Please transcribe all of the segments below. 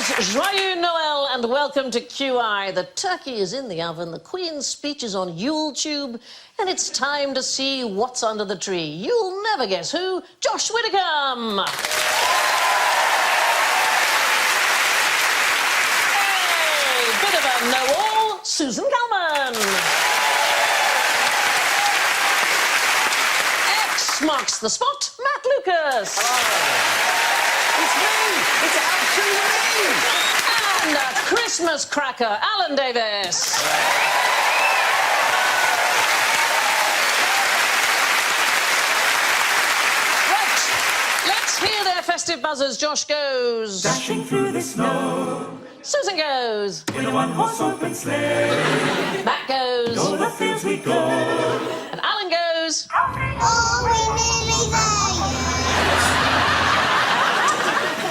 viewers, Joyeux Noel and welcome to QI. The turkey is in the oven, the Queen's speech is on YouTube, and it's time to see what's under the tree. You'll never guess who, Josh Widdicombe. Hey, bit of a know-all, Susan Calman. X marks the spot, Matt Lucas. It's me! It's actually me! And a Christmas cracker, Alan Davies. Right, let's hear their festive buzzers. Josh goes. Dashing through the snow. Susan goes. In a one-horse open sleigh. Matt goes. Over the fields we go. And Alan goes. Oh, we're nearly there.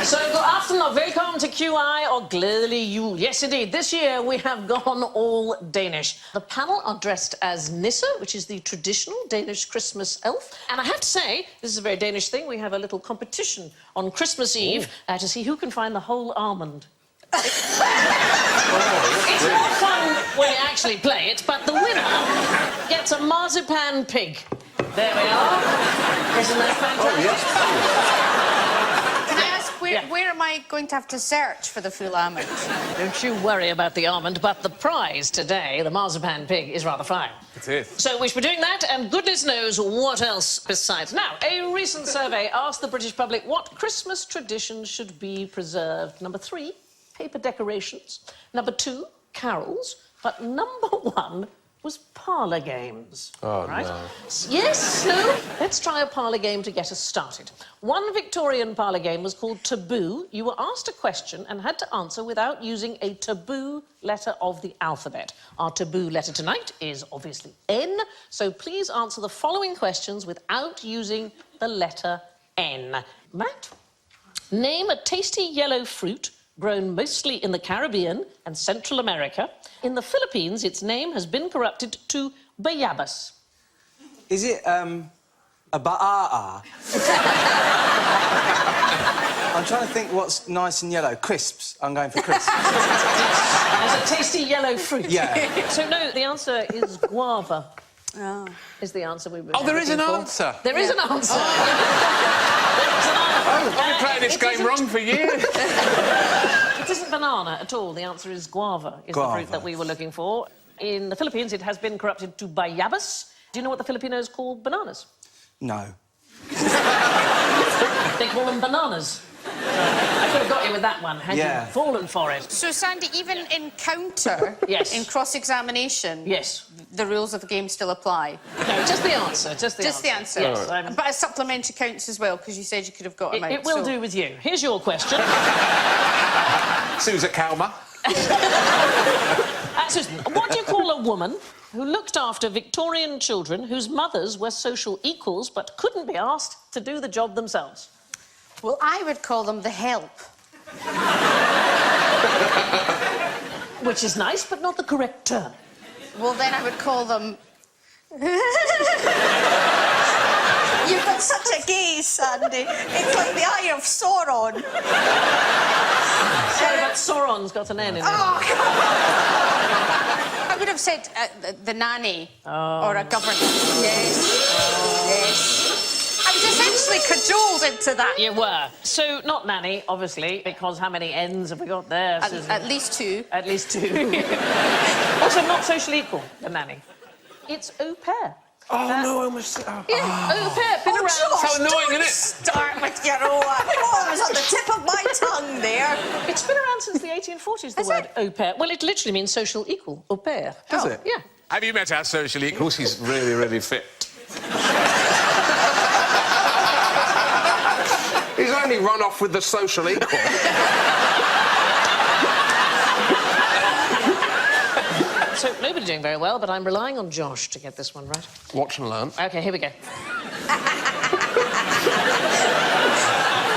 So, god aften og velkommen til QI og glædelig jul. Yes, indeed. This year we have gone all Danish. The panel are dressed as Nisse, which is the traditional Danish Christmas elf. And I have to say, this is a very Danish thing, we have a little competition on Christmas Eve to see who can find the whole almond. It's more fun when you actually play it, but the winner gets a marzipan pig. There we are. Isn't that fantastic? Oh, yes. Where am I going to have to search for the full almond? Don't you worry about the almond, but the prize today, the marzipan pig, is rather fine. It is. So we should be doing that, and goodness knows what else besides. Now, a recent survey asked the British public what Christmas traditions should be preserved. Number 3, paper decorations. Number 2, carols. But number 1 was parlour games. Oh, right? no. Yes, no? Let's try a parlour game to get us started. One Victorian parlour game was called Taboo. You were asked a question and had to answer without using a taboo letter of the alphabet. Our taboo letter tonight is obviously N, so please answer the following questions without using the letter N. Matt, name a tasty yellow fruit grown mostly in the Caribbean and Central America. In the Philippines, its name has been corrupted to bayabas. Is it, a ba'a? I'm trying to think what's nice and yellow. Crisps. I'm going for crisps. As a tasty yellow fruit. Yeah. So, no, the answer is guava. Oh. Is the answer we were Oh, there is an looking for. answer. There is an answer. I've been playing this game wrong for years. It isn't banana at all. The answer is guava, is the fruit that we were looking for. In the Philippines, it has been corrupted to bayabas. Do you know what the Filipinos call bananas? No. They call them bananas. I could have got you with that one, had you fallen for it. So, Sandy, even in counter, Yes. in cross-examination, Yes. the rules of the game still apply? No, just the answer, just the Just answer. the answer? Yes, But a supplementary counts as well, because you said you could have got them out. It will so... do with you. Here's your question. Susan Calman. Susan, what do you call a woman who looked after Victorian children whose mothers were social equals but couldn't be asked to do the job themselves? Well, I would call them the help. Which is nice, but not the correct term. Well, then I would call them... You've got such a gaze, Sandy. It's like the Eye of Sauron. Sorry, but Sauron's got an N in it. Oh, come on. I would have said the nanny or a governess. Yes. Yes. I was essentially cajoled into that. You were. So, not nanny, obviously, because how many N's have we got there, Susan? At least 2. At least 2. Also, not social equal, the nanny. It's au pair. Oh, no, I must... Oh. Yeah, au pair. Been around. So annoying, isn't it? Start with your own. Oh, it was on the tip of my tongue there. It's been around since the 1840s, the word au pair. Well, it literally means social equal, au pair. Does it? Yeah. Have you met our social equals? He's really, really fit. He's only run off with the social equal. So, nobody doing very well, but I'm relying on Josh to get this one right. Watch and learn. OK, here we go.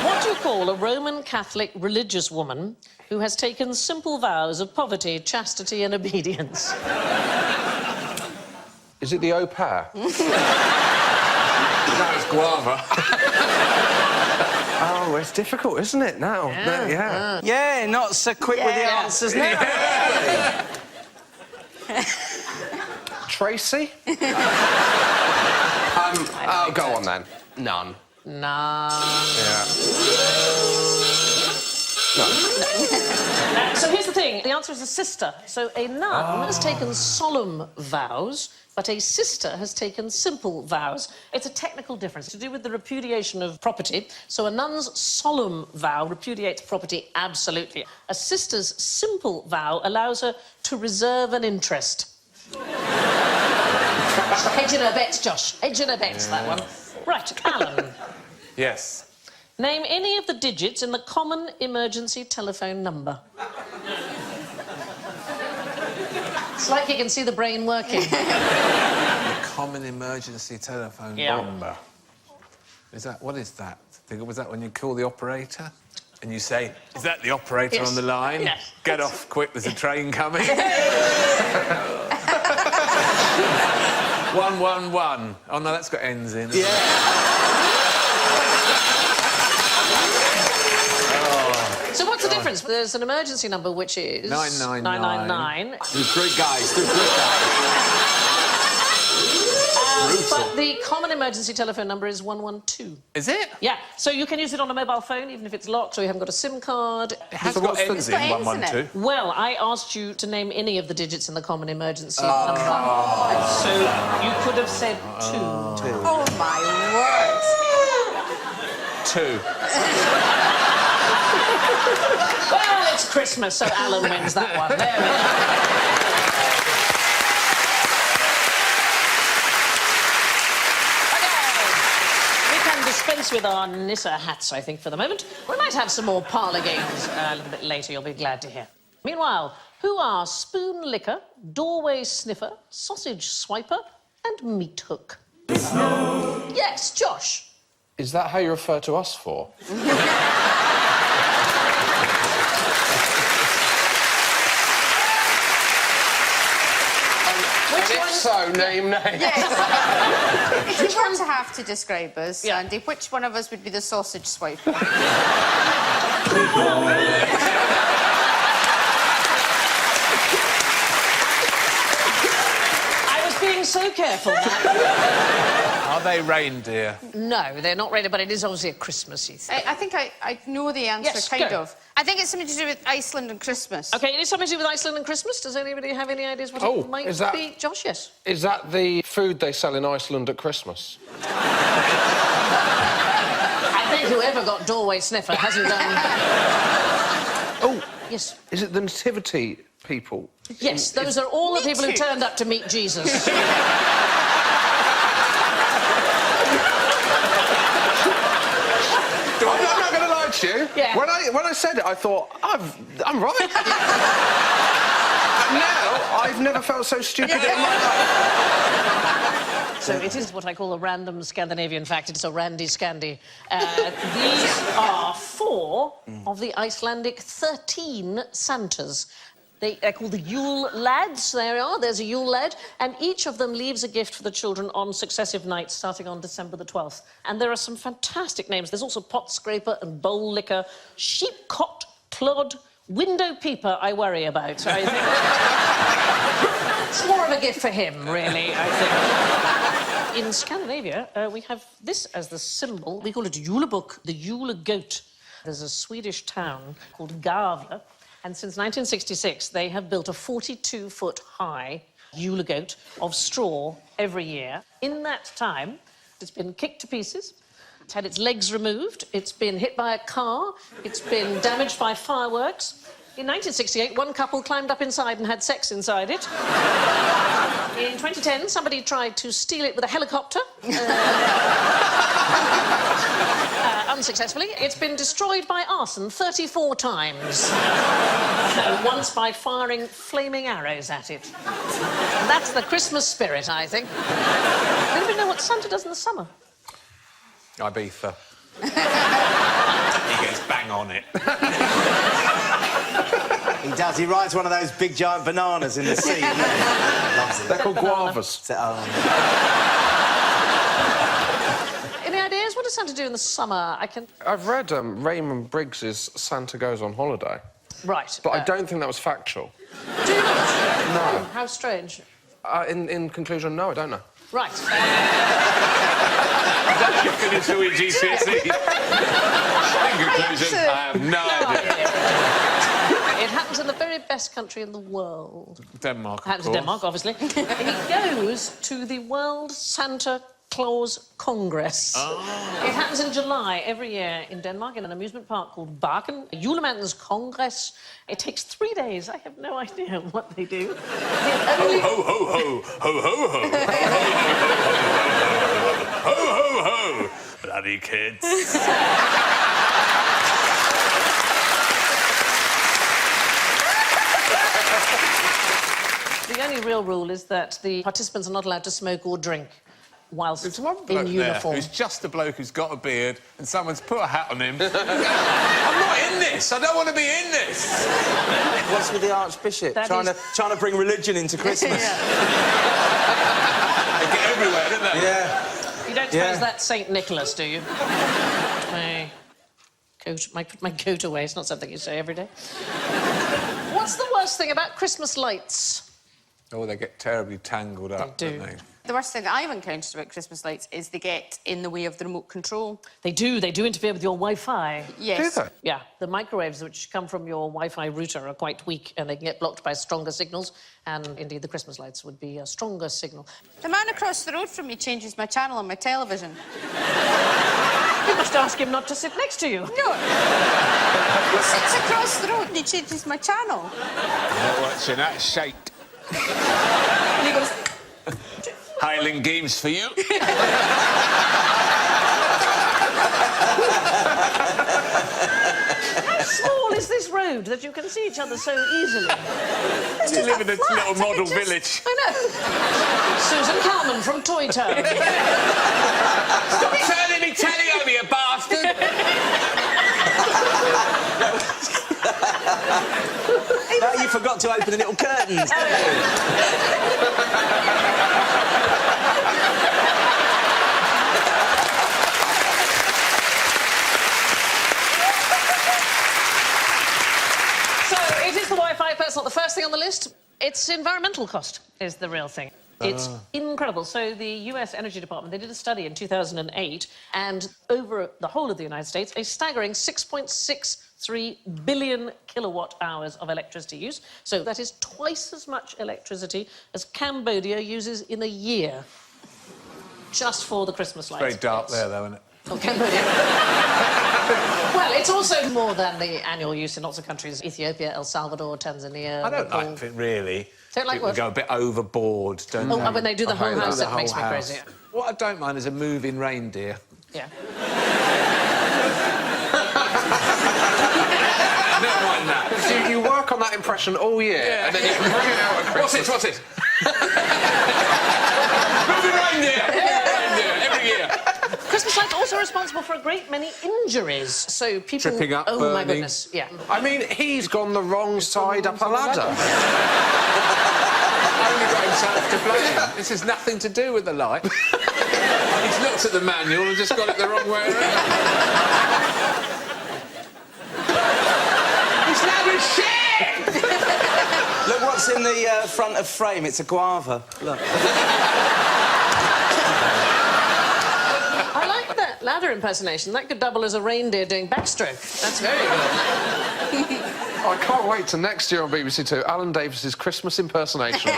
What do you call a Roman Catholic religious woman who has taken simple vows of poverty, chastity and obedience? Is it the au pair? No, it's guava. Oh, well, it's difficult, isn't it, now? Yeah. Yeah, not so quick with the Yeah. answers now. Tracy? Go on, then. None. Nah. Yeah. No. So here's the thing. The answer is a sister. So a nun has taken solemn vows, but a sister has taken simple vows. It's a technical difference to do with the repudiation of property. So a nun's solemn vow repudiates property absolutely. A sister's simple vow allows her to reserve an interest. Hedging her bets, Josh. Hedging her bets, that one. Right, Alan. Yes. Name any of the digits in the common emergency telephone number. It's like you can see the brain working. Common emergency telephone Yeah. number. What is that? Was that when you call the operator? And you say, is that the operator Yes. on the line? Yes. Get off quick, there's a train coming. 111. Oh, no, that's got ends in. Yeah. So what's the difference? There's an emergency number which is 999. 999. There's great guys, there's great guys. But the common emergency telephone number is 112. Is it? Yeah, so you can use it on a mobile phone even if it's locked or you haven't got a SIM card. It has So got what's the- ends in, It's got ends in 112. Well, I asked you to name any of the digits in the common emergency number. So you could have said two. Oh, my word. 2. Well, it's Christmas, so Alan wins that one. There we go. We can dispense with our Nissa hats, I think, for the moment. We might have some more parlour games a little bit later, you'll be glad to hear. Meanwhile, who are spoon licker, doorway sniffer, sausage swiper, and meat hook? Yes, Josh. Is that how you refer to us for? Which If one? so, name names. If you were to have to describe us, Yeah. Sandy, which one of us would be the sausage swiper? I was being so careful. Matt. Are they reindeer? No, they're not ready, but it is obviously a Christmassy thing. I think I know the answer, Yes, kind go. of. I think it's something to do with Iceland and Christmas. OK, it is something to do with Iceland and Christmas. Does anybody have any ideas what Oh, it might is that- be? Josh, yes. Is that the food they sell in Iceland at Christmas? I think whoever got doorway sniffer hasn't done... Oh, Yes. is it the nativity people? Yes, those are all the people who too. turned up to meet Jesus. I'm not going to lie to you. Yeah. When I said it, I thought, I'm right. And now, I've never felt so stupid in my life. So it is what I call a random Scandinavian fact. It's a randy Scandi. These are 4 of the Icelandic 13 Santas. They're called the Yule Lads. There we are. There's a Yule Lad. And each of them leaves a gift for the children on successive nights, starting on December the 12th. And there are some fantastic names. There's also Pot Scraper and Bowl Licker, Sheep Cot, Clod, Window Peeper, I worry about. I think it's more of a gift for him, really, I think. In Scandinavia, we have this as the symbol. We call it Julebuk, the Yule goat. There's a Swedish town called Gavle. And since 1966, they have built a 42-foot-high Yule goat of straw every year. In that time, it's been kicked to pieces, it's had its legs removed, it's been hit by a car, it's been damaged by fireworks. In 1968, one couple climbed up inside and had sex inside it. In 2010, somebody tried to steal it with a helicopter. Unsuccessfully. It's been destroyed by arson 34 times. Once by firing flaming arrows at it. And that's the Christmas spirit, I think. Does anybody know what Santa does in the summer? Ibiza. He gets bang on it. He does. He rides one of those big giant bananas in the sea. Loves it. They're called guavas. So, Any ideas? What does Santa do in the summer? I've read Raymond Briggs's Santa Goes on Holiday. Right. But I don't think that was factual. Do you not? No. How strange. In conclusion, no, I don't know. Right. Don't you finish all your GCSE? In conclusion, I have no idea. It happens in the very best country in the world. Denmark, of Happens in course. Denmark, obviously. He goes to the World Santa Claus Congress. Oh. It happens in July every year in Denmark in an amusement park called Bakken. Julemandens Congress. It takes 3 days. I have no idea what they do. Ho, ho, ho, ho, ho, ho, ho. Ho, ho, ho. Bloody kids. The only real rule is that the participants are not allowed to smoke or drink whilst There's one bloke in there uniform. who's just a bloke who's got a beard and someone's put a hat on him. I'm not in this. I don't want to be in this. What's with the Archbishop? That Trying is- to bring religion into Christmas. They get everywhere, don't they? Yeah. You don't suppose that's St. Nicholas, do you? My coat away. It's not something you say every day. What's the worst thing about Christmas lights? Oh, they get terribly tangled up, They do. don't they? The worst thing that I've encountered about Christmas lights is they get in the way of the remote control. They do interfere with your Wi-Fi. Yes. Do they? Yeah, the microwaves which come from your Wi-Fi router are quite weak and they can get blocked by stronger signals, and indeed the Christmas lights would be a stronger signal. The man across the road from me changes my channel on my television. You must ask him not to sit next to you. No. He sits across the road and he changes my channel. Not watching that shite. And he goes, Highland Games for you. how small is this road that you can see each other so easily? You live in a little model village. I know. Susan Calman from Toy Town. Stop turning me telly over, you bastard! No, you forgot to open the little curtains. So, it is the Wi-Fi, but it's not the first thing on the list. Its environmental cost is the real thing. It's incredible. So the US Energy Department, they did a study in 2008, and over the whole of the United States, a staggering 6.63 billion kilowatt hours of electricity use. So that is twice as much electricity as Cambodia uses in a year, just for the Christmas lights. Very dark there, though, isn't it? Oh, Cambodia. Well, it's also more than the annual use in lots of countries. Ethiopia, El Salvador, Tanzania... I don't Nepal. like it, really. Don't like People what? go a bit overboard, don't Oh, they? when they do the I whole hate house, the that makes whole me house. crazy. What I don't mind is a moving reindeer. Yeah. Never mind that. You work on that impression all year, and then you can bring it out at Christmas. What's it? Moving reindeer! Reindeer, every year. Christmas lights also responsible for a great many injuries. So people... Tripping up, Oh, my burning. goodness, yeah. I mean, he's gone the wrong side up a ladder. Only got himself to blame. This has nothing to do with the light. He's looked at the manual and just got it the wrong way around. This ladder's shit! Look what's in the front of frame. It's a guava. Look. I like that ladder impersonation. That could double as a reindeer doing backstroke. That's very good. I can't wait till next year on BBC Two, Alan Davies's Christmas impersonation.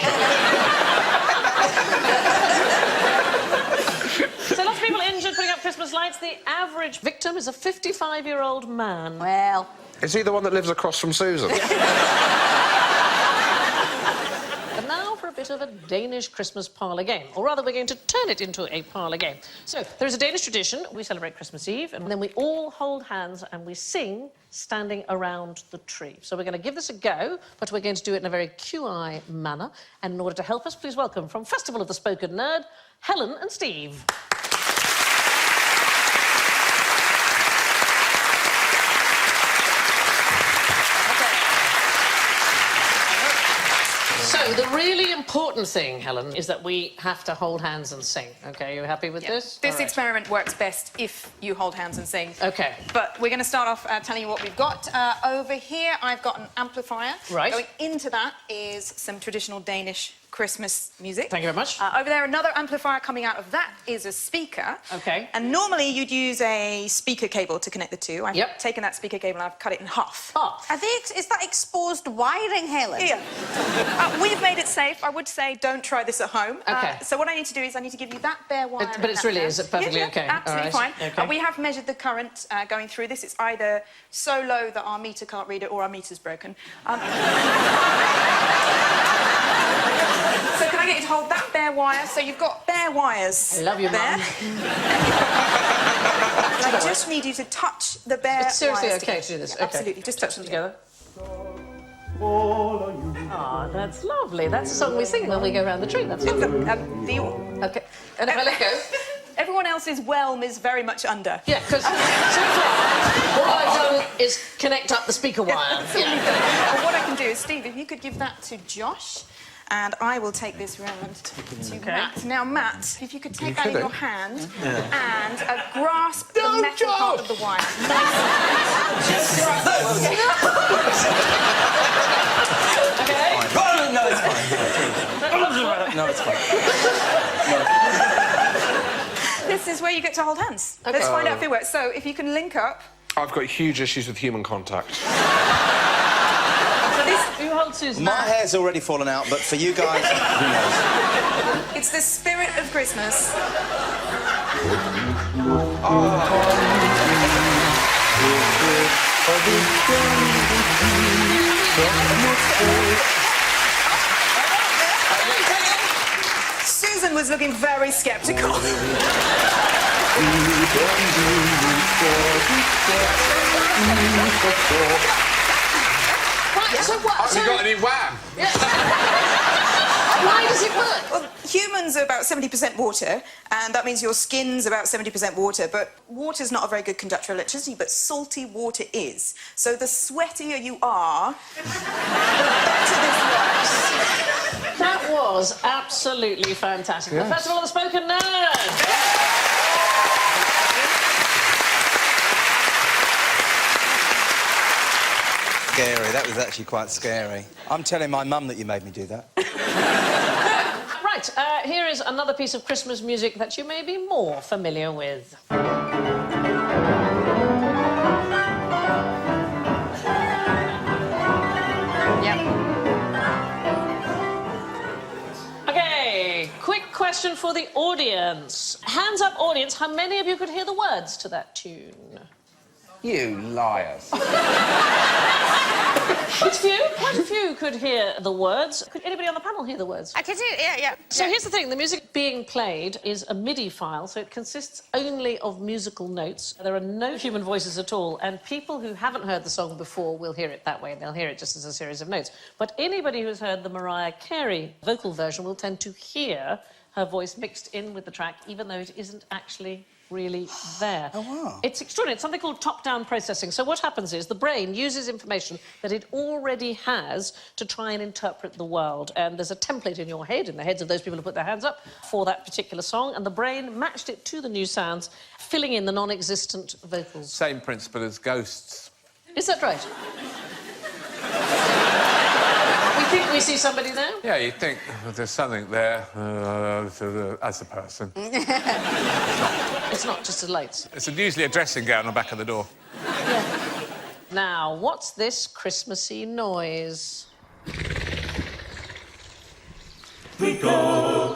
So lots of people injured putting up Christmas lights. The average victim is a 55-year-old man. Well, Is he the one that lives across from Susan? And now for a bit of a Danish Christmas parlour game. Or rather, we're going to turn it into a parlour game. So, there is a Danish tradition. We celebrate Christmas Eve, and then we all hold hands and we sing standing around the tree. So we're going to give this a go, but we're going to do it in a very КьюАй manner. And in order to help us, please welcome from Festival of the Spoken Nerd, Helen and Steve. So, the really important thing, Helen, is that we have to hold hands and sing. OK, you happy with this? This All right. experiment works best if you hold hands and sing. OK. But we're going to start off telling you what we've got. Over here, I've got an amplifier. Right. Going into that is some traditional Danish Christmas music. Thank you very much. Over there, another amplifier coming out of that is a speaker. OK. And normally you'd use a speaker cable to connect the two. I've taken that speaker cable and I've cut it in half. Oh. Is that exposed wiring, Helen? Yeah. We've made it safe. I would say don't try this at home. OK. So what I need to do is I need to give you that bare wire. But it's really, is it perfectly OK? Absolutely All right. fine. OK. We have measured the current going through this. It's either so low that our meter can't read it or our meter's broken. So can I get you to hold that bare wire? So you've got bare wires. I love you, there. Mum. And I just need you to touch the bare It's seriously wires OK together. to do this? Yeah, absolutely. Just touch them together. Oh, that's lovely. That's the song we sing when we go around the tree. That's lovely. OK. And if I let go? Everyone else's whelm is very much under. Yeah, because so far, all I've done is connect up the speaker wire. Well, what I can do is, Steve, if you could give that to Josh, and I will take this round to Matt. Now, Matt, if you could take that in your hand and grasp the metal part of the wire. OK? No, it's fine. No, it's fine. This is where you get to hold hands. Let's find out if it works. So, if you can link up. I've got huge issues with human contact. So this, Who holds Susan? My hair's already fallen out, but for you guys, who knows? it's the spirit of Christmas. Susan was looking very sceptical. Right, so what? Have you got any wham? Why does it work? Well, humans are about 70% water, and that means your skin's about 70% water, but water's not a very good conductor of electricity, but salty water is. So the sweatier you are, the better this works. That was absolutely fantastic. Yes. The Festival of the Spoken Nerd. Scary. That was actually quite scary. I'm telling my mum that you made me do that. Right, here is another piece of Christmas music that you may be more familiar with. OK, quick question for the audience. Hands up, audience, how many of you could hear the words to that tune? You liars. Quite a few could hear the words. Could anybody on the panel hear the words? I can do it, yeah. So here's the thing, the music being played is a MIDI file, so it consists only of musical notes. There are no human voices at all, and people who haven't heard the song before will hear it that way, and they'll hear it just as a series of notes. But anybody who's heard the Mariah Carey vocal version will tend to hear her voice mixed in with the track, even though it isn't actually really there. Oh, wow. It's extraordinary. It's something called top-down processing. So what happens is the brain uses information that it already has to try and interpret the world. And there's a template in your head, in the heads of those people who put their hands up, for that particular song, and the brain matched it to the new sounds, filling in the non-existent vocals. Same principle as ghosts. Is that right? We think we see somebody there? Yeah, you think there's something there as a person. It's not just the lights. It's usually a dressing gown on the back of the door. Now, what's this Christmassy noise? We go.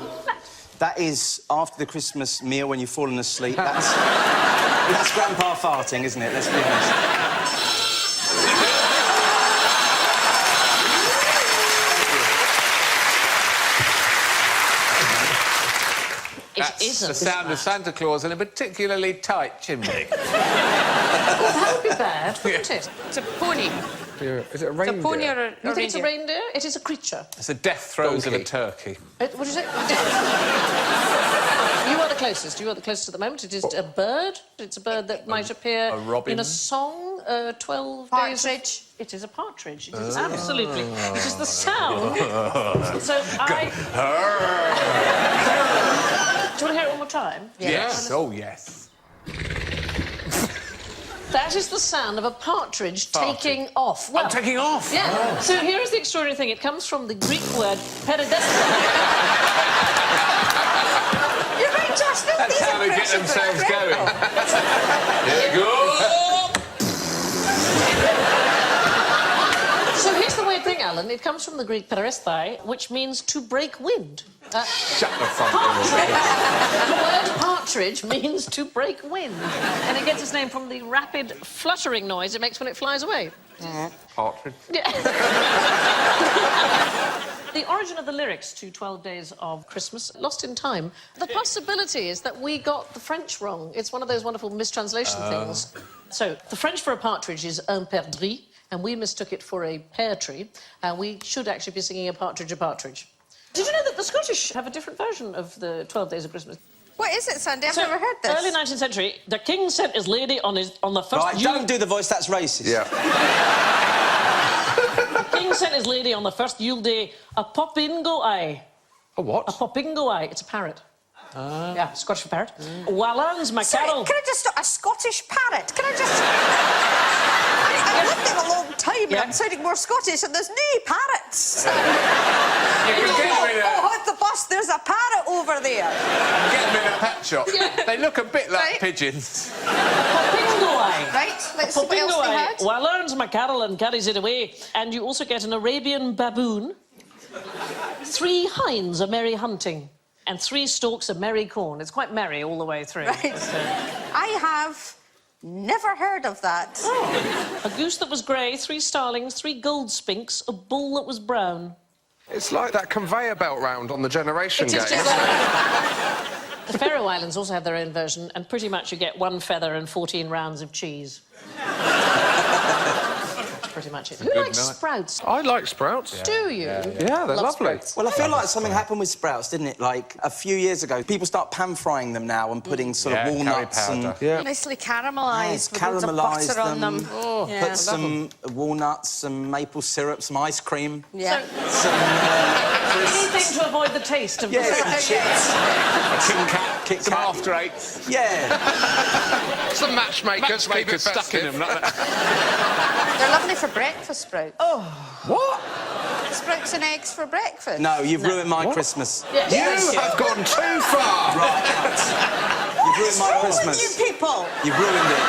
That is after the Christmas meal when you've fallen asleep. That's Grandpa farting, isn't it? Let's be honest. That's the sound of Santa Claus in a particularly tight chimney. That would be bad, wouldn't it? It's a pony. Is it a It's reindeer? a pony or a You think it's a reindeer? reindeer? It is a creature. It's a death throes of a Donkey. turkey. What did you say? You are the closest. You are the closest at the moment. It is a bird. It's a bird that might appear a robin? in a song, 12 days... Partridge. It is a partridge. It is absolutely. It is the sound. So I... Do you want to hear it one more time? Yes. Oh, yes. That is the sound of a partridge Partridge. taking off. Well, Taking off. yeah. Oh. So here is the extraordinary thing. It comes from the Greek word peridestra. You're right, Josh. No, That's these how they get impressions are themselves going. incredible. Here you go. So here's the weird thing, Alan. It comes from the Greek peristhai, which means to break wind. Shut the front door. The word partridge means to break wind. And it gets its name from the rapid fluttering noise it makes when it flies away. Partridge. Yeah. The origin of the lyrics to 12 Days of Christmas, lost in time. The possibility is that we got the French wrong. It's one of those wonderful mistranslation things. So, the French for a partridge is un perdrix, and we mistook it for a pear tree, and we should actually be singing a partridge, a partridge. Did you know that the Scottish have a different version of the 12 Days of Christmas? What is it, Sandy? I've So, never heard this. Early 19th century, the king sent his lady on the first... Right, don't do the voice, that's racist. Yeah. The king sent his lady on the first Yule day a popingo-eye. A what? A popingo-eye. It's a parrot. Yeah, Scottish parrot. Wallans Sorry, mackerel. can I just... A Scottish parrot? Can I just... I've lived there a long time and Yeah. I'm sounding more Scottish and there's no parrots. You can get them in a, Oh, at the bus, there's a parrot over there. get them in a pet shop. They look a bit like Right. pigeons. Popingo-eye. Right, let's see what else they had. Wallans mackerel and carries it away. And you also get an Arabian baboon, 3 hinds a merry hunting, and 3 stalks of merry corn. It's quite merry all the way through. Right. I have never heard of that. A goose that was grey, 3 starlings, 3 gold spinks, a bull that was brown. It's like that conveyor belt round on the Generation It is game. just like... The Faroe Islands also have their own version, and pretty much you get 1 feather and 14 rounds of cheese. That's pretty much it. Who likes night. sprouts? I like sprouts. Do you? Yeah, they're Love lovely. sprouts. Well, I feel like something happened with sprouts, didn't it? Like, a few years ago, people start pan-frying them now and putting sort of Yeah, walnuts curry and... powder. Yeah. Nicely caramelised with loads of Caramelise butter on them. Oh, Yeah. Put some walnuts, some maple syrup, some ice cream, Yeah. some... Anything to avoid the taste of Yeah, the some chips. Kit Kat, Kit some Kat. after eights. Yeah. Some matchmakers, keep it Matchmakers stuck in festive. them. Like that. They're lovely for breakfast, sprouts. Oh. What? Sprouts and eggs for breakfast. No, you've ruined my Christmas. Yes, You thank have gone too far! You've ruined my Christmas. You people! You've ruined it.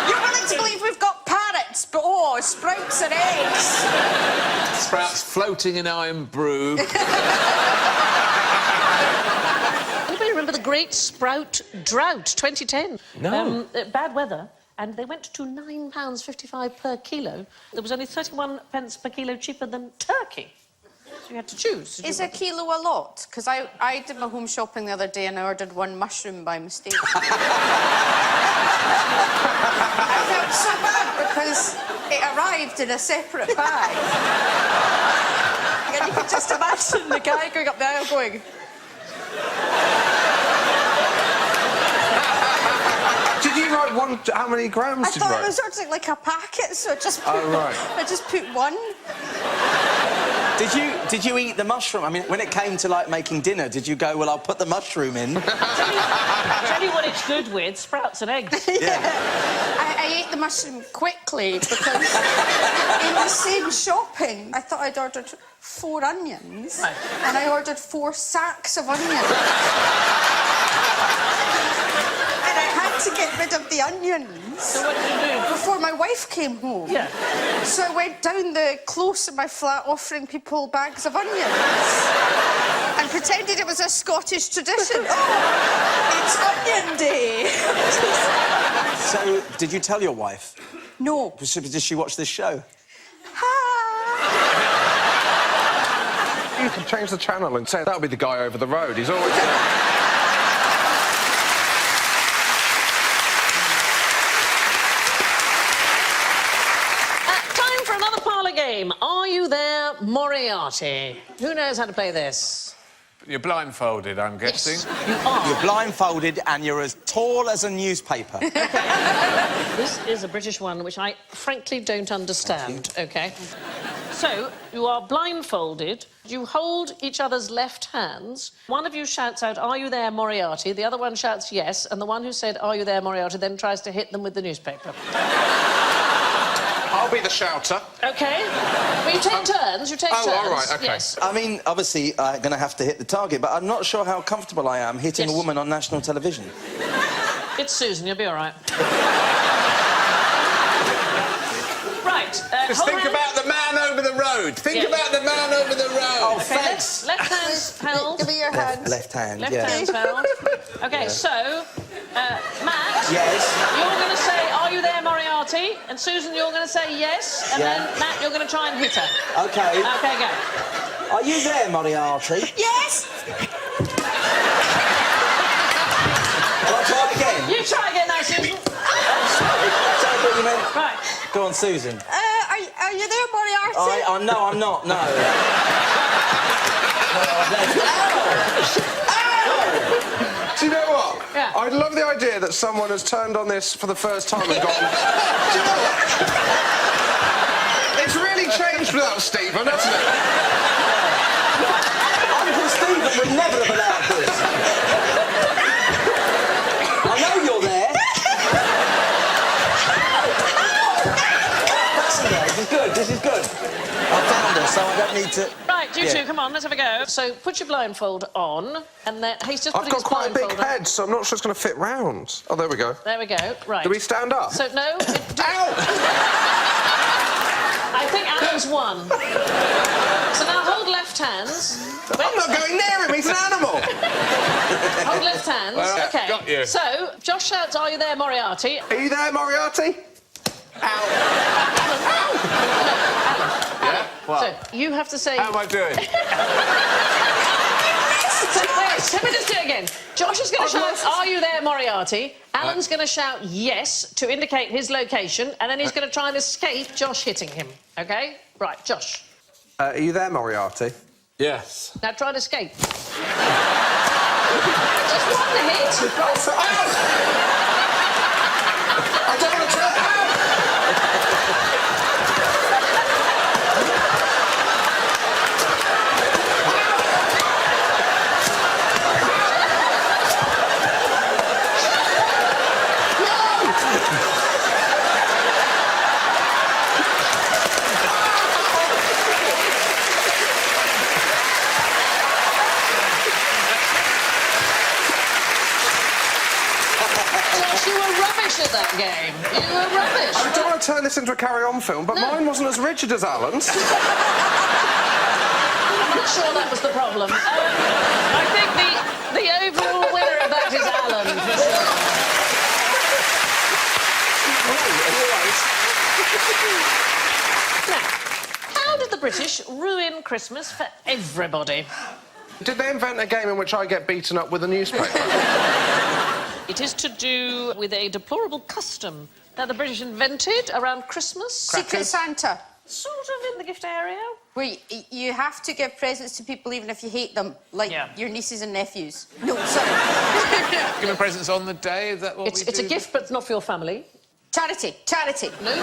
You're willing to believe we've got parrots, but oh, sprouts and eggs. Sprouts floating in iron brew. Anybody remember the Great Sprout Drought, 2010? No. Bad weather, and they went to £9.55 per kilo. There was only 31 pence per kilo cheaper than turkey. So you had to choose. Did Is you... a kilo a lot? Because I did my home shopping the other day and I ordered 1 mushroom by mistake. I felt so bad because it arrived in a separate bag. And you can just imagine the guy going up the aisle going... Did you write one... How many grams I did you thought write? it was sort of like a packet, so I just put, Oh, right. I just put 1. Did you eat the mushroom? I mean, when it came to, like, making dinner, did you go, well, I'll put the mushroom in? Tell you what it's good with, sprouts and eggs. I ate the mushroom quickly because in the same shopping, I thought I'd ordered 4 onions Right. and I ordered 4 sacks of onions. And I had to get rid of the onions So what did you do? before my wife came home. Yeah. So I went down the close in my flat offering people bags of onions and pretended it was a Scottish tradition. Oh, it's onion day. So, did you tell your wife? No. Did she watch this show? You can change the channel and say that'll be the guy over the road. He's always there. Time for another parlour game, Are You There, Moriarty? Who knows how to play this? You're blindfolded, I'm guessing. Yes, you are. You're blindfolded and you're as tall as a newspaper. This is a British one which I frankly don't understand, OK? So, you are blindfolded, you hold each other's left hands, one of you shouts out, Are you there, Moriarty? The other one shouts yes, and the one who said, Are you there, Moriarty, then tries to hit them with the newspaper. I'll be the shouter. OK. Well, you take turns, you take turns. all right, OK. Yes. I mean, obviously, I'm going to have to hit the target, but I'm not sure how comfortable I am hitting Yes. a woman on national television. It's Susan, you'll be all right. Right, Just hold think hands. about the man over the road. Think Yeah. about the man over the road. Oh, OK, thanks. left hand's held. Give me your hand. Left hand, Left yeah. hand's held. OK, so, Matt, Yes. you're going to say, Are you there, Moriarty? And Susan, you're going to say yes, and Yeah. then, Matt, you're going to try and hit her. OK. OK, go. Are you there, Moriarty? Yes! Will I try again? You try again now, Susan. Sorry, that's what you meant. Right. Go on, Susan. Are you there, Moriarty? No, I'm not, no. Do you know what? Yeah. I love the idea that someone has turned on this for the first time and gone... Do you know what? It's really changed without Stephen, hasn't it? Uncle Stephen would never have allowed this. I know you're there. This is good, this is good. I found her, so I don't need to... Right, you Yeah. two, come on, let's have a go. So, put your blindfold on, and then... He's just I've putting got his quite a big blindfold on. head, so I'm not sure it's going to fit round. Oh, there we go. There we go, right. Do we stand up? So, no... I think Alan's won. So now hold left hands. I'm not going near him, he's an animal! Hold left hands. Well, OK. got you. So, Josh shouts, Are you there, Moriarty? Are you there, Moriarty? Yeah? What? So, you have to say... How am I doing? Wait, let me just do it again. Josh is going to shout, Are you there, Moriarty? Alan's going to shout yes to indicate his location, and then he's going to try and escape Josh hitting him. OK? Right, Josh. Are you there, Moriarty? Yes. Now try and escape. Just one hit. I don't want to try... Josh, you were rubbish at that game. You were rubbish. I don't want to turn this into a carry-on film, but mine wasn't as rigid as Alan's. I'm not sure that was the problem. I think the overall winner of that is Alan, for sure. Now, how did the British ruin Christmas for everybody? Did they invent a game in which I get beaten up with a newspaper? It is to do with a deplorable custom that the British invented around Christmas. Secret Santa. Sort of in the gift area. Where you have to give presents to people even if you hate them, like Yeah. your nieces and nephews. No, sorry. Giving presents on the day, is that what It's a gift, but it's not for your family. Charity. No.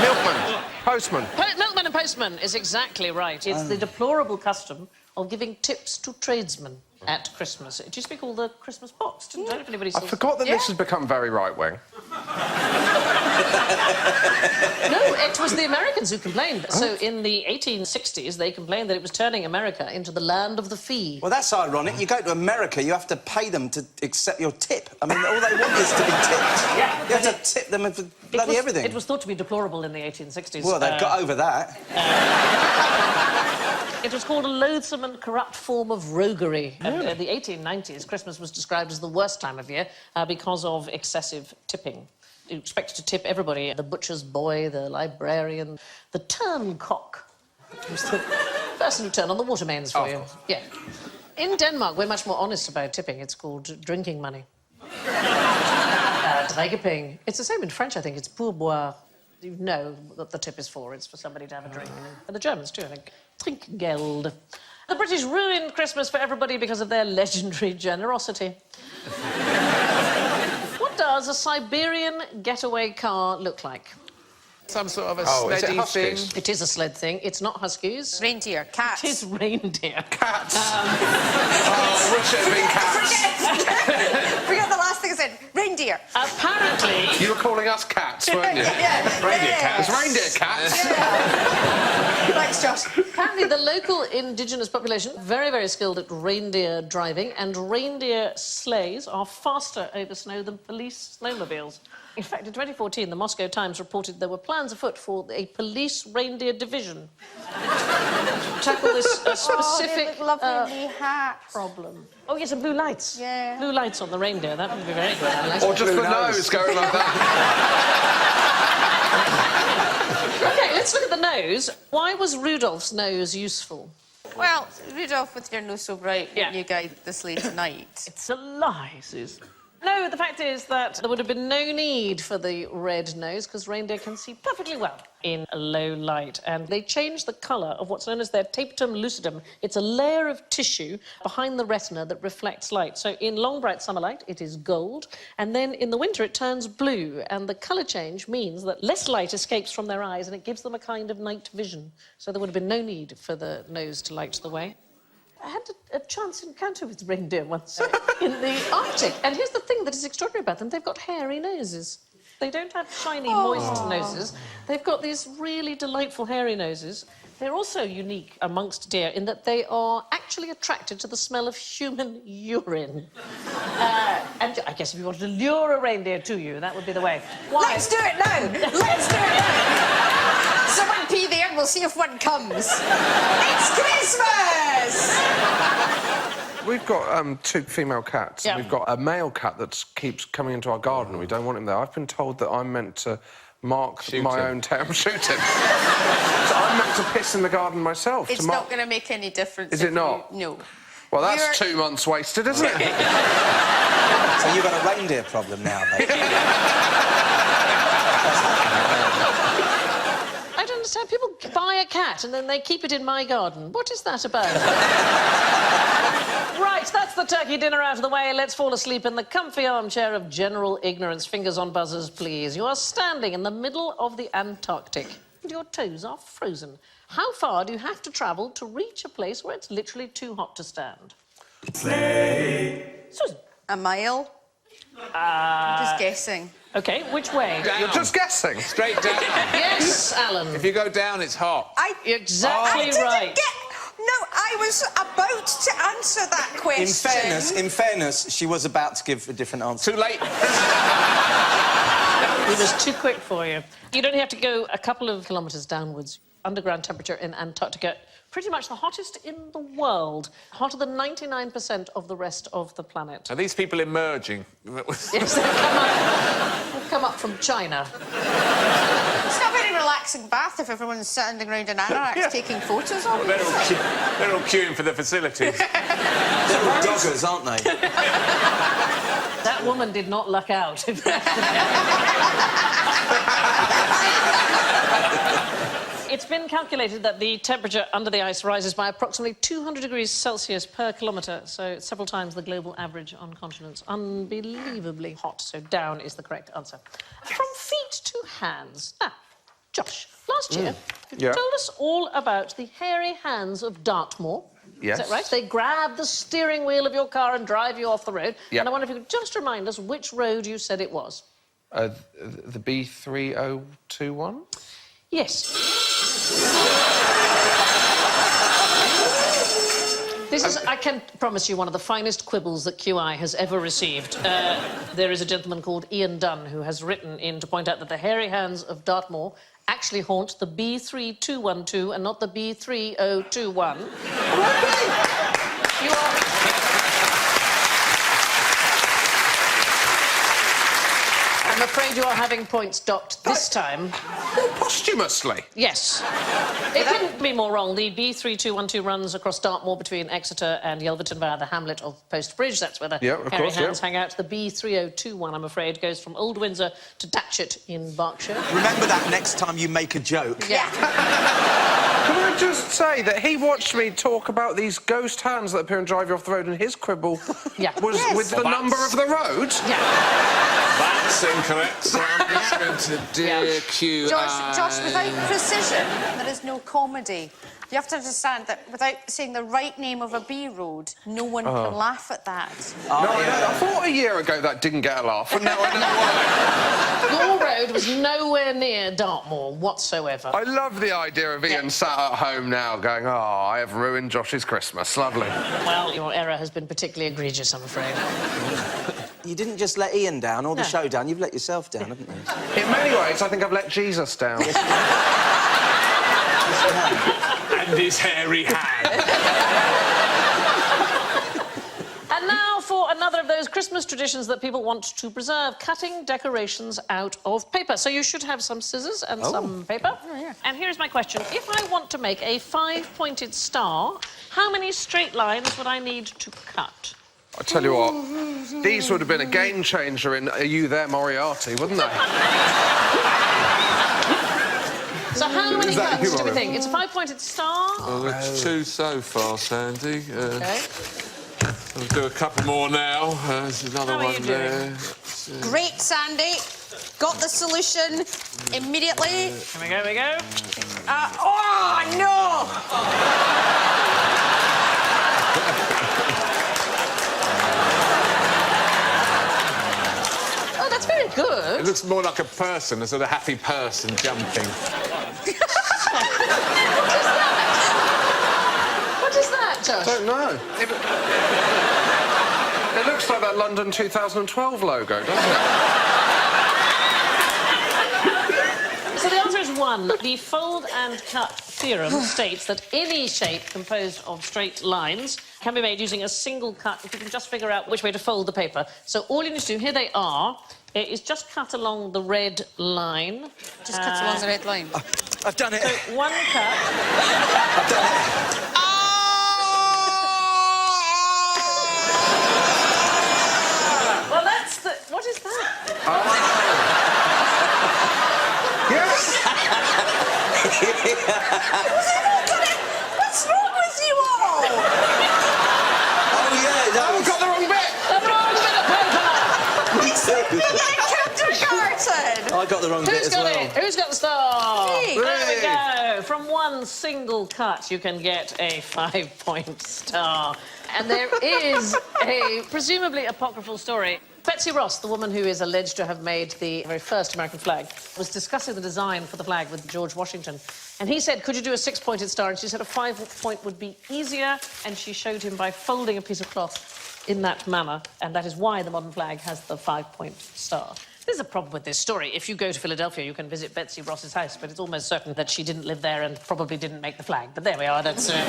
Milkman. Postman. Milkman and postman is exactly right. It's the deplorable custom of giving tips to tradesmen at Christmas. It used to be called the Christmas box, didn't it? I don't know if anybody I still... forgot that Yeah. this has become very right-wing. No, it was the Americans who complained. So in the 1860s, they complained that it was turning America into the land of the fee. Well, that's ironic. You go to America, you have to pay them to accept your tip. I mean, all they want is to be tipped. Yeah. You have to tip them for bloody everything. It was thought to be deplorable in the 1860s. Well, they've got over that. It was called a loathsome and corrupt form of roguery. And in the 1890s, Christmas was described as the worst time of year because of excessive tipping. You expected to tip everybody. The butcher's boy, the librarian, the turncock. It was the person who turned on the water mains for you. Yeah. In Denmark, we're much more honest about tipping. It's called drinking money. Drikkepenge. It's the same in French, I think. It's pourboire. You know what the tip is for. It's for somebody to have a drink. And the Germans, too, I think. Trinkgeld. The British ruined Christmas for everybody because of their legendary generosity. What does a Siberian getaway car look like? Some sort of a Oh, is it sleddy thing. huskies? It is a sled thing. It's not huskies. Reindeer, cats. It is reindeer. Cats. Oh, I wish it had been cats. Forget the last thing I said. Reindeer. Apparently... You were calling us cats, weren't you? Reindeer cats. It's reindeer cats. Thanks, Josh. Apparently, the local indigenous population, very, very skilled at reindeer driving, and reindeer sleighs are faster over snow than police snowmobiles. In fact, in 2014, the Moscow Times reported there were plans afoot for a police reindeer division to tackle this specific problem. Oh, yes, and blue lights. Yeah. Blue lights on the reindeer. That would be very good. Or just the nose going like that. OK, let's look at the nose. Why was Rudolph's nose useful? Well, Rudolph, with your nose so bright, Yeah. when you guide the sleigh tonight. It's a lie, Susan. No, the fact is that there would have been no need for the red nose because reindeer can see perfectly well in low light. And they change the colour of what's known as their tapetum lucidum. It's a layer of tissue behind the retina that reflects light. So in long, bright summer light, it is gold. And then in the winter, it turns blue. And the colour change means that less light escapes from their eyes and it gives them a kind of night vision. So there would have been no need for the nose to light the way. I had a chance encounter with reindeer once in the Arctic. And here's the thing that is extraordinary about them. They've got hairy noses. They don't have shiny, moist noses. They've got these really delightful hairy noses. They're also unique amongst deer in that they are actually attracted to the smell of human urine. And I guess if you wanted to lure a reindeer to you, that would be the way. Why? Let's do it now! Let's do it now! Someone pee there and we'll see if one comes. It's Christmas! We've got 2 female cats. Yeah. We've got a male cat that keeps coming into our garden. We don't want him there. I've been told that I'm meant to mark Shoot my him. own tail. Shoot him. So I'm meant to piss in the garden myself. It's to mark... not going to make any difference. Is if it not? You... No. Well, that's You're- 2 months wasted, isn't it? So you've got a reindeer problem now, baby. I don't understand. People buy a cat and then they keep it in my garden. What is that about? Right, that's the turkey dinner out of the way. Let's fall asleep in the comfy armchair of general ignorance. Fingers on buzzers, please. You are standing in the middle of the Antarctic and your toes are frozen. How far do you have to travel to reach a place where it's literally too hot to stand? Susan. A mile? I'm just guessing. OK, which way? Down. You're just guessing. Straight down. Yes, Alan. If you go down, it's hot. Exactly I didn't right. No, I was about to answer that question. In fairness, she was about to give a different answer. Too late. It was too quick for you. You'd only have to go a couple of kilometres downwards. Underground temperature in Antarctica, pretty much the hottest in the world. Hotter than 99% of the rest of the planet. Are these people emerging? Yes, they've come up from China. It's not a very relaxing bath if everyone's standing around in anoraks taking photos of They're it. all queuing for the facilities. They're all joggers, aren't they? That woman did not luck out. It's been calculated that the temperature under the ice rises by approximately 200 degrees Celsius per kilometre, so several times the global average on continents. Unbelievably hot, so down is the correct answer. From feet to hands. Now, Josh, last year, you told us all about the hairy hands of Dartmoor. Yes. Is that right? They grab the steering wheel of your car and drive you off the road. Yep. And I wonder if you could just remind us which road you said it was. The B3021? Yes. This is, I can promise you, one of the finest quibbles that QI has ever received. There is a gentleman called Ian Dunn who has written in to point out that the hairy hands of Dartmoor actually haunt the B3212 and not the B3021. You are... I'm afraid afraid you are having points docked this time. Posthumously. Yes. It couldn't be more wrong. The B3212 runs across Dartmoor between Exeter and Yelverton via the hamlet of Post Bridge. That's where the hairy hands hang out. The B3021, I'm afraid, goes from Old Windsor to Datchet in Berkshire. Remember that next time you make a joke. Yeah. Can I just say that he watched me talk about these ghost hands that appear and drive you off the road, and his quibble was with the number of the road? Yeah. That's incorrect. So I'm just going to dear q. Josh, without precision, there is no comedy. You have to understand that without saying the right name of a B road, no one can laugh at that. No, I thought a year ago that didn't get a laugh, and now I know why. Your road was nowhere near Dartmoor whatsoever. I love the idea of Ian sat at home now going, oh, I have ruined Josh's Christmas. Lovely. Well, your error has been particularly egregious, I'm afraid. You didn't just let Ian down or the show down, you've let yourself down, haven't you? In many ways, I think I've let Jesus down. And his hairy hand. And now for another of those Christmas traditions that people want to preserve, cutting decorations out of paper. So you should have some scissors and some paper. Oh, yeah. And here's my question. If I want to make a 5-pointed star, how many straight lines would I need to cut? I tell you what, these would have been a game changer in Are You There, Moriarty, wouldn't they? So how many cuts do we think? It's a 5-pointed star? Well, that's 2 so far, Sandy. OK. I'll do a couple more now. There's another How are one you there. Great, Sandy. Got the solution immediately. Here we go. Oh, no! Oh, that's very good. It looks more like a person, a sort of happy person jumping. What is that, Josh? I don't know. It looks like that London 2012 logo, doesn't it? So the answer is 1. The fold and cut theorem states that any shape composed of straight lines can be made using a single cut if you can just figure out which way to fold the paper. So all you need to do, here they are, is just cut along the red line. Just cut along the red line. I've done it. So 1 cut. I've done it. Well, that's the... What is that? Yes! What's wrong with you all? Oh, yeah, that I've got the wrong bit! The wrong bit of paper! Me too. Kindergarten! I got the wrong bit Who's as got well. it? Who's got the star? Me. There we go. From 1 single cut, you can get a 5-point star. And there is a presumably apocryphal story. Betsy Ross, the woman who is alleged to have made the very first American flag, was discussing the design for the flag with George Washington. And he said, could you do a 6-pointed star? And she said a 5-point would be easier. And she showed him by folding a piece of cloth in that manner. And that is why the modern flag has the 5-point star. There's a problem with this story. If you go to Philadelphia, you can visit Betsy Ross's house, but it's almost certain that she didn't live there and probably didn't make the flag. But there we are, that's... Other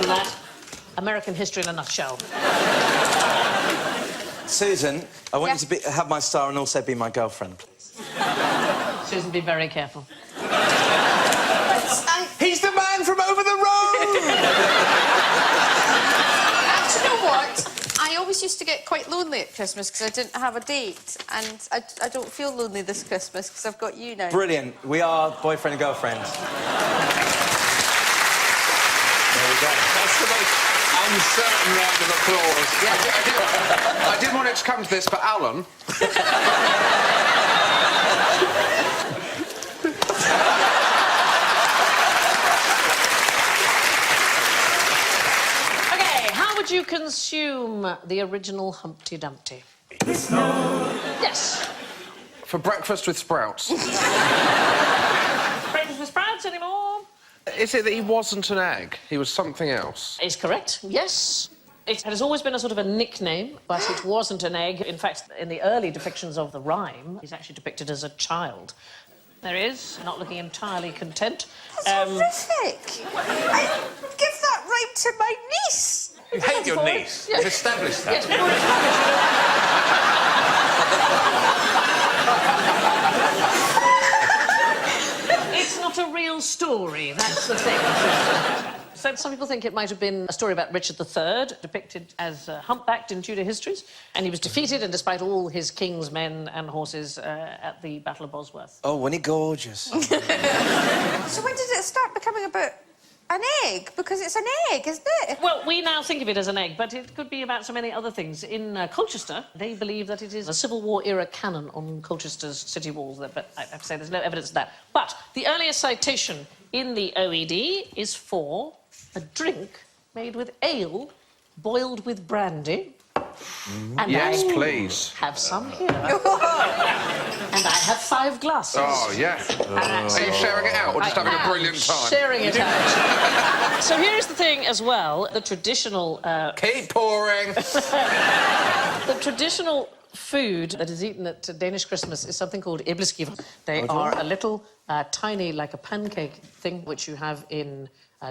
than that, American history in a nutshell. Susan, I want you to have my star and also be my girlfriend, please. Susan, be very careful. He's the man from over the road! Do you know what? I always used to get quite lonely at Christmas because I didn't have a date. And I don't feel lonely this Christmas because I've got you now. Brilliant. We are boyfriend and girlfriend. There we go. That's the most uncertain round of applause. I didn't want it to come to this, but Alan... Would you consume the original Humpty Dumpty? Yes. For breakfast with sprouts. Breakfast with sprouts anymore? Is it that he wasn't an egg? He was something else? Is correct, yes. It has always been a sort of a nickname, but it wasn't an egg. In fact, in the early depictions of the rhyme, he's actually depicted as a child. There he is, not looking entirely content. That's horrific. I would give that rhyme to my niece. You hate your niece. Yes. You've established that. Yes, we've already established that. real story. That's the thing. So some people think it might have been a story about Richard III, depicted as humpbacked in Tudor histories, and he was defeated, and despite all his king's men and horses at the Battle of Bosworth. Oh, wasn't he gorgeous? So when did it start becoming about an egg? Because it's an egg, isn't it? Well, we now think of it as an egg, but it could be about so many other things. In Colchester, they believe that it is a Civil War-era cannon on Colchester's city walls, but I have to say there's no evidence of that. But the earliest citation in the OED is for a drink made with ale boiled with brandy. And Yes, I please. have some here. And I have 5 glasses. Oh, yeah. Are you sharing it out or just having a brilliant time? Sharing it out. So here's the thing as well, the traditional... Keep pouring. The traditional food that is eaten at Danish Christmas is something called æbleskiver. They are a little tiny, like a pancake thing, which you have in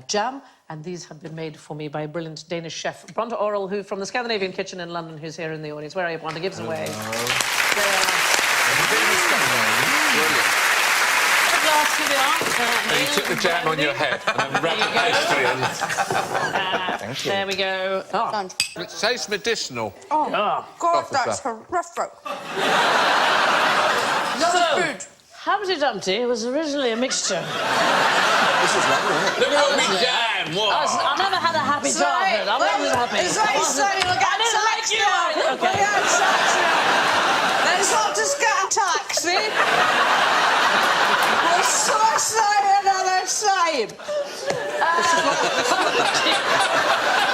jam, and these have been made for me by a brilliant Danish chef, Bronte Oral, who from the Scandinavian Kitchen in London, who's here in the audience. Where are you, Bronte? Give us a wave. You took the jam on your head and then wrapped the pastry in. Thank you. There we go. Oh. It tastes medicinal. Oh, God, Officer. that's horrific. So, Humpty Dumpty was originally a mixture. This is lovely, isn't it? Look at all me jam! I never had a happy childhood. I wasn't happy. It's like saying, look at tax now. Okay. Look at tax now. Let's not just get a taxi. We're so excited on our side.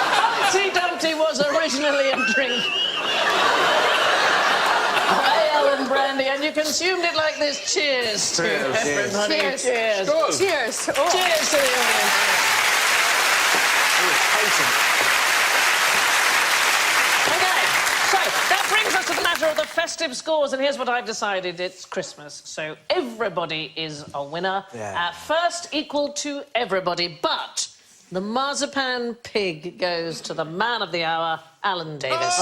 Humpty Dumpty was originally a drink. Ale and brandy, and you consumed it like this. Cheers to everybody. Cheers. Cheers. Good. Cheers. Oh. Cheers to the audience. Okay, so that brings us to the matter of the festive scores, and here's what I've decided. It's Christmas, so everybody is a winner. Yeah. First equal to everybody, but the marzipan pig goes to the man of the hour, Alan Davies.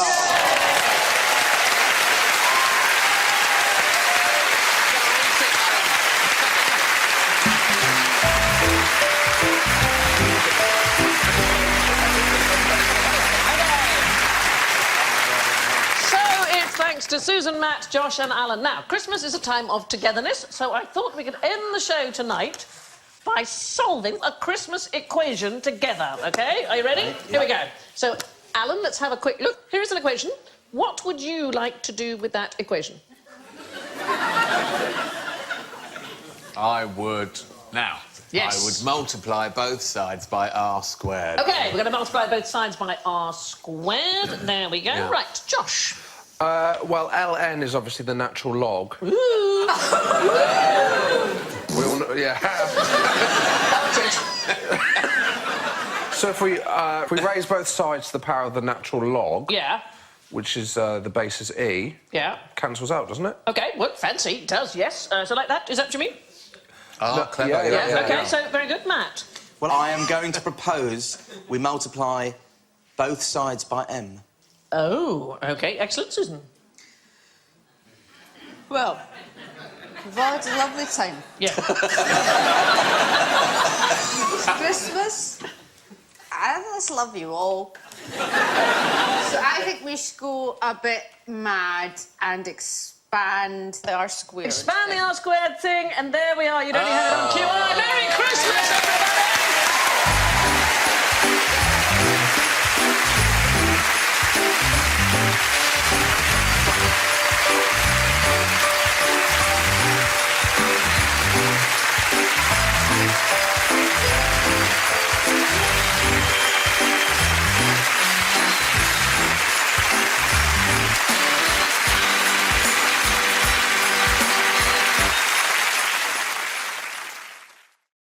Thanks to Susan, Matt, Josh and Alan. Now, Christmas is a time of togetherness, so I thought we could end the show tonight by solving a Christmas equation together, OK? Are you ready? Here we go. So, Alan, let's have a quick look. Here is an equation. What would you like to do with that equation? I would... Now, Yes. I would multiply both sides by r squared. OK, we're going to multiply both sides by r squared. There we go. Yeah. Right, Josh. Well, ln is obviously the natural log. Ooh. We all know, yeah. So if we raise both sides to the power of the natural log, Yeah. which is the base is e, Yeah. cancels out, doesn't it? OK, well, fancy. It does, yes. So like that? Is that what you mean? Oh, clever. yeah. OK, so very good. Matt? Well, I am going to propose we multiply both sides by m. Oh, OK. Excellent, Susan. Well, we've had a lovely time. Yeah. It's Christmas. I just love you all. So I think we should go a bit mad and expand the R squared. Expand the R squared thing, and there we are. You'd only heard it on КьюАй. Merry Christmas!